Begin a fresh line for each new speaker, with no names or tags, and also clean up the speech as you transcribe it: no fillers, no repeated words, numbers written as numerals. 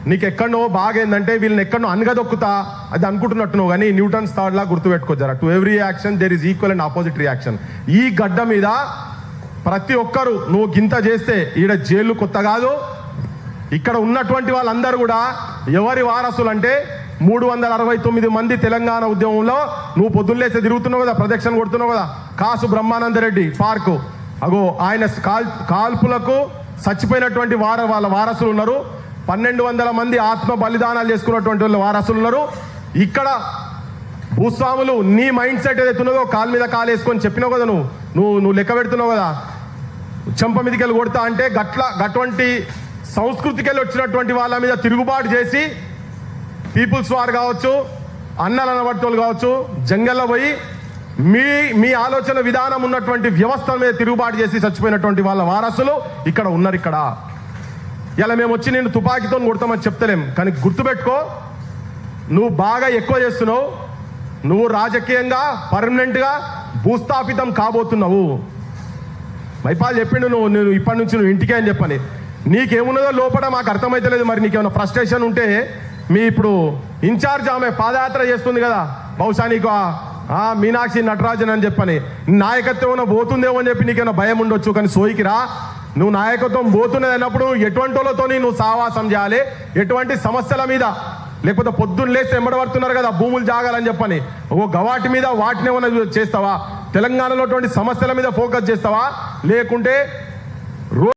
నీకు ఎక్కడో బాగా ఏంటంటే వీళ్ళని ఎక్కడో అనగదొక్కుతా అది అనుకుంటున్నట్టున్నావు, కానీ న్యూటన్స్ థర్డ్ లా గుర్తుపెట్టుకో జరా. To every action there is equal and opposite reaction. ఈ గడ్డ మీద ప్రతి ఒక్కరు నువ్వు గింత చేస్తే ఈడ జైలు కొత్త కాదు. ఇక్కడ ఉన్నటువంటి వాళ్ళందరూ కూడా ఎవరి వారసులు అంటే 369 మంది తెలంగాణ ఉద్యమంలో నువ్వు పొద్దున్నేస్తే తిరుగుతున్నావు కదా, ప్రదక్షిణ కొడుతున్నావు కదా. కాసు బ్రహ్మానందరెడ్డి పార్కు, అగో ఆయన కాల్పులకు చచ్చిపోయినటువంటి వాళ్ళ వారసులు ఉన్నారు. 1200 మంది ఆత్మ బలిదానాలు చేసుకున్నటువంటి వాళ్ళ వారసులు ఉన్నారు. ఇక్కడ భూస్వాములు నీ మైండ్ సెట్ ఏదైతే ఉన్నదో కాలు మీద కాలు వేసుకొని చెప్పినావు కదా, నువ్వు లెక్క పెడుతున్నావు కదా, చెంప మీదకి వెళ్ళి కొడతా అంటే గటువంటి సంస్కృతికి వెళ్ళి వచ్చినటువంటి వాళ్ళ మీద తిరుగుబాటు చేసి పీపుల్స్ వార్ కావచ్చు, అన్నల అనబట్టోళ్ళు కావచ్చు, జంగల్లో పోయి మీ ఆలోచన విధానం ఉన్నటువంటి వ్యవస్థల మీద తిరుగుబాటు చేసి చచ్చిపోయినటువంటి వాళ్ళ వారసులు ఇక్కడ ఉన్నారు. ఇక్కడ ఇలా మేము వచ్చి నేను తుపాకీతో కొడతామని చెప్తలేం, కానీ గుర్తుపెట్టుకో, నువ్వు బాగా ఎక్కువ చేస్తున్నావు. నువ్వు రాజకీయంగా పర్మనెంట్గా భూస్థాపితం కాబోతున్నావు. మైపాల్ చెప్పిండు నువ్వు ఇప్పటి నుంచి నువ్వు ఇంటికే అని చెప్పని. నీకేమున్నదో లోపల మాకు అర్థమైతలేదు. మరి నీకేమైనా ఫ్రస్ట్రేషన్ ఉంటే మీ ఇప్పుడు ఇన్ఛార్జ్ ఆమె పాదయాత్ర చేస్తుంది కదా, బహుశా నీకు మీనాక్షి నటరాజన్ అని చెప్పని నాయకత్వం పోతుందేమో అని చెప్పి నీకేమైనా భయం ఉండొచ్చు, కానీ సోయికి రా. నువ్వు నాయకత్వం పోతున్నది అన్నప్పుడు ఎటువంటి వాళ్ళతో నువ్వు సావాసం చేయాలి, ఎటువంటి సమస్యల మీద, లేకపోతే పొద్దున్న లేస్తే ఎంబడబడుతున్నారు కదా భూములు జాగాలని చెప్పని, గవాటి మీద వాటిని ఏమైనా చేస్తావా, తెలంగాణలో సమస్యల మీద ఫోకస్ చేస్తావా, లేకుంటే